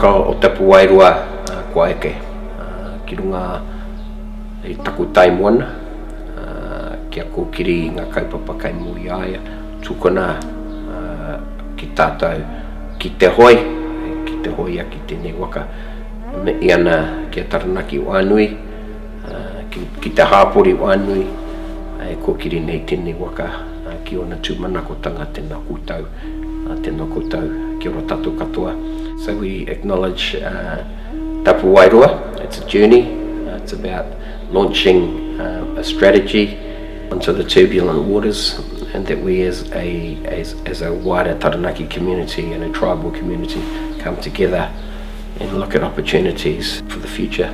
waka o Tapuae Roa kua eke ki runga i taku taimoana kia kōkiri ngā kaupapa kai muri aia tukuna ki tātou ki te hoi a ki tēnei waka me iana kia Taranaki o Anui ki te hāpori o Anui kōkiri nei tēnei waka ki ona tūmanakotanga tēnā koutou kia ora tātou katoa. So we acknowledge Tapuae Roa. It's a journey. It's about launching a strategy onto the turbulent waters, and that we as a wider Taranaki community and a tribal community come together and look at opportunities for the future.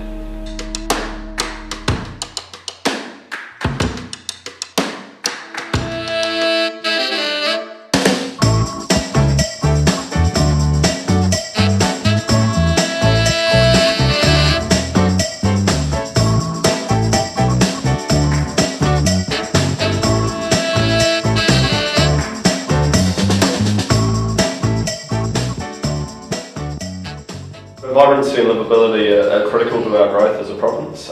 Vibrancy and livability are critical to our growth as a province.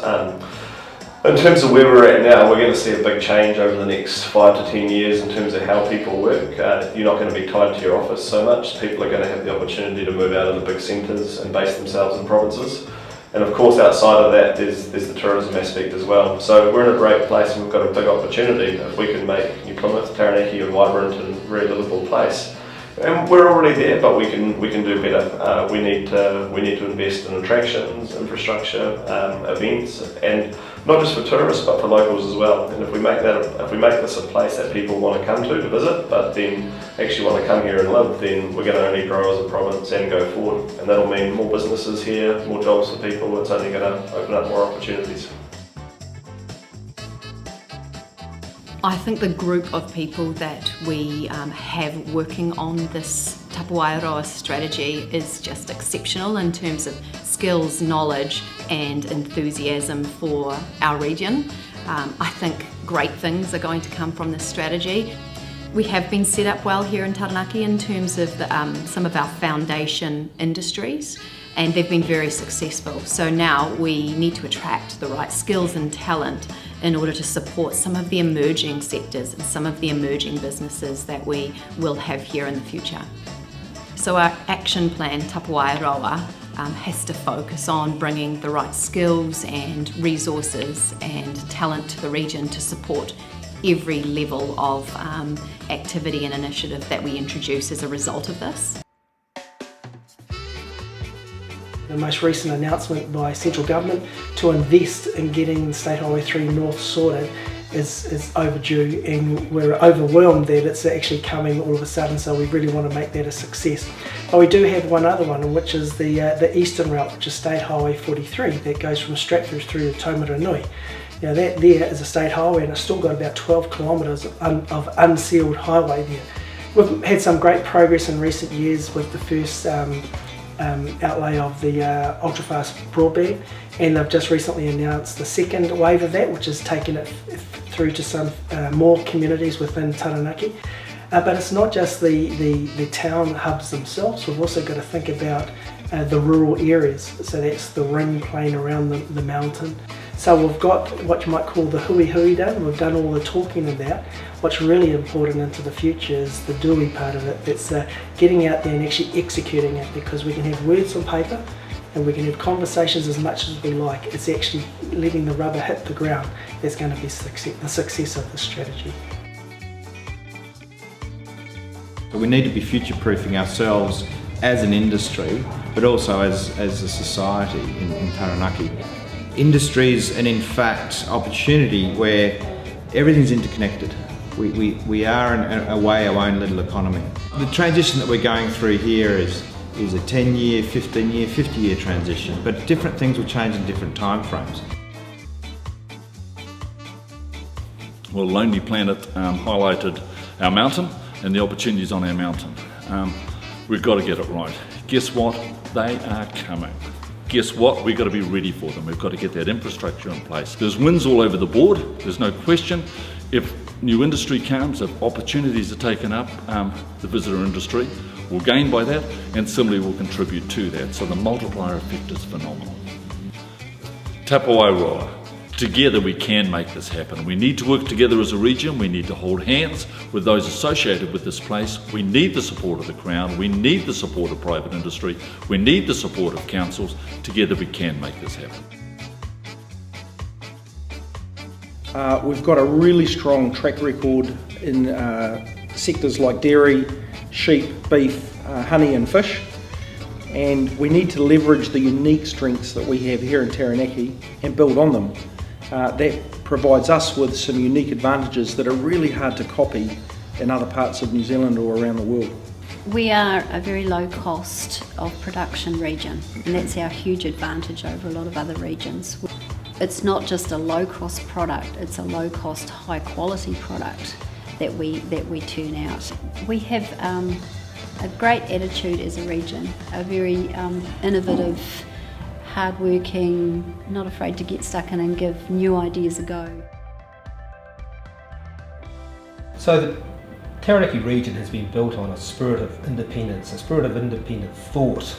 In terms of where we're at now, we're going to see a big change over the next 5 to 10 years in terms of how people work. You're not going to be tied to your office so much. People are going to have the opportunity to move out of the big centres and base themselves in provinces. And of course, outside of that, there's the tourism aspect as well. So we're in a great place, and we've got a big opportunity if we can make New Plymouth, Taranaki a vibrant and very livable place. And we're already there, but we can do better. We need to invest in attractions, infrastructure, events, and not just for tourists but for locals as well. And if we make this a place that people want to come to visit, but then actually want to come here and live, then we're going to only grow as a province and go forward. And that'll mean more businesses here, more jobs for people. It's only going to open up more opportunities. I think the group of people that we have working on this Tapuae Roa strategy is just exceptional in terms of skills, knowledge and enthusiasm for our region. I think great things are going to come from this strategy. We have been set up well here in Taranaki in terms of some of our foundation industries, and they've been very successful. So now we need to attract the right skills and talent in order to support some of the emerging sectors and some of the emerging businesses that we will have here in the future. So our action plan, Tapuae Roa, has to focus on bringing the right skills and resources and talent to the region to support every level of activity and initiative that we introduce as a result of this. The most recent announcement by central government to invest in getting State Highway 3 North sorted is overdue, and we're overwhelmed that it's actually coming all of a sudden, so we really want to make that a success. But we do have one other one, which is the eastern route, which is State Highway 43, that goes from Stratford through to Taumarunui. Now that there is a state highway, and it's still got about 12 kilometres of unsealed highway there. We've had some great progress in recent years with the first outlay of the ultra-fast broadband, and they've just recently announced the second wave of that, which has taken it through to some more communities within Taranaki. But it's not just the town hubs themselves. We've also got to think about the rural areas, so that's the ring playing around the mountain. So we've got what you might call the hui done. We've done all the talking about. What's really important into the future is the doing part of it. That's getting out there and actually executing it, because we can have words on paper and we can have conversations as much as we like. It's actually letting the rubber hit the ground that's going to be the success of the strategy. So we need to be future-proofing ourselves as an industry, but also as a society in Taranaki. Industry is, and in fact, opportunity where everything's interconnected. We are in a way our own little economy. The transition that we're going through here is a 10-year, 15-year, 50-year transition, but different things will change in different time frames. Well, Lonely Planet highlighted our mountain and the opportunities on our mountain. We've got to get it right. Guess what? They are coming. Guess what? We've got to be ready for them. We've got to get that infrastructure in place. There's wins all over the board, there's no question. If new industry comes, if opportunities are taken up, the visitor industry, will gain by that, and similarly will contribute to that. So the multiplier effect is phenomenal. Tapuae Roa. Together we can make this happen. We need to work together as a region. We need to hold hands with those associated with this place. We need the support of the Crown. We need the support of private industry. We need the support of councils. Together we can make this happen. We've got a really strong track record in sectors like dairy, sheep, beef, honey and fish. And we need to leverage the unique strengths that we have here in Taranaki and build on them. That provides us with some unique advantages that are really hard to copy in other parts of New Zealand or around the world. We are a very low cost of production region, and that's our huge advantage over a lot of other regions. It's not just a low cost product, it's a low cost, high quality product that we turn out. We have a great attitude as a region, a very innovative, hard-working, not afraid to get stuck in and give new ideas a go. So the Taranaki region has been built on a spirit of independence, a spirit of independent thought.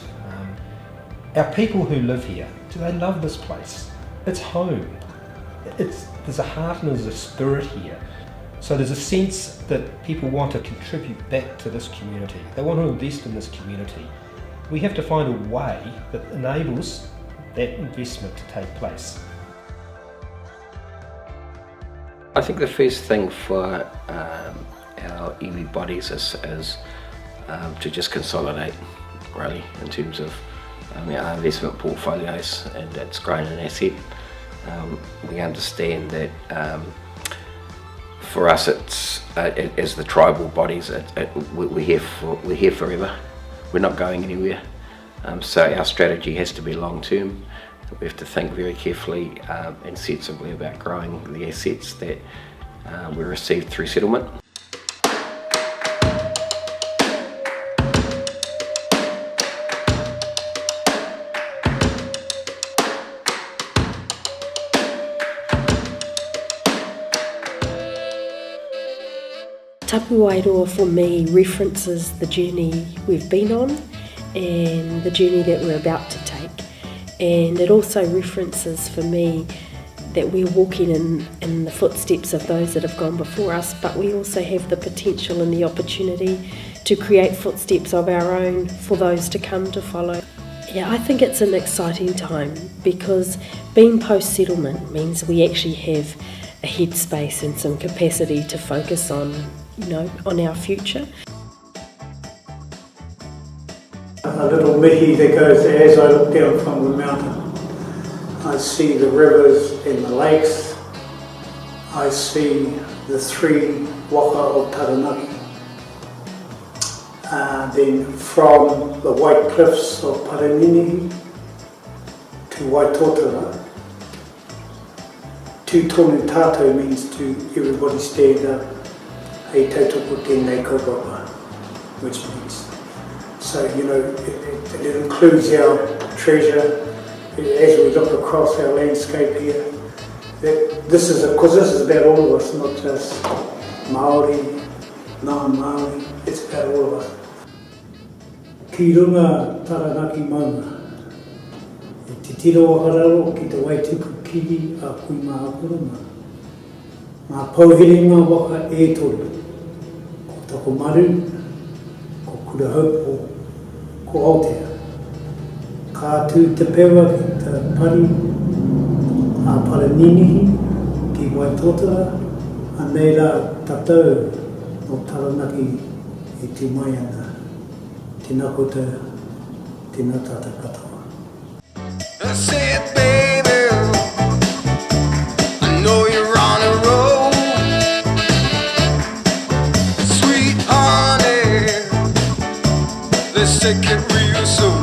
Our people who live here, do they love this place? It's home. There's a heart and there's a spirit here. So there's a sense that people want to contribute back to this community. They want to invest in this community. We have to find a way that enables that investment to take place. I think the first thing for our iwi bodies is to just consolidate, really, in terms of our investment portfolios, and that's grown an asset. We understand that for us, it's as the tribal bodies, we're here forever. We're not going anywhere. So our strategy has to be long term. We have to think very carefully and sensibly about growing the assets that we received through settlement. Tapuae Roa for me references the journey we've been on and the journey that we're about to take, and it also references for me that we're walking in the footsteps of those that have gone before us, but we also have the potential and the opportunity to create footsteps of our own for those to come to follow. Yeah, I think it's an exciting time because being post-settlement means we actually have a headspace and some capacity to focus on, on our future. A little mihi that goes as I look down from the mountain. I see the rivers and the lakes. I see the three waka of Taranaki. Then from the white cliffs of Paranini to Waitotara, to tonu tātou means to everybody stand up, hei tautoko tēnei kaupapa, which means. So, it includes our treasure as we look across our landscape here. This is about all of us, not just Māori, non-Māori, it's about all of us. Ki runga Taranaki maunga, e te tiro o hararo ki te waituku kiri a kui mā akurunga. Ngā pauhiringa waka e toru, ko toko maru, ko kura haupo, ko Aotea. Ka tū te pewa ki te pari, a Paranini, ki Waitotara, anei rā tātou no Taranaki e te mai ana. Tēnā koutou, tēnā tātou katoa. I said, baby, I know you're on a roll. Sweet honey, let's take it real slow.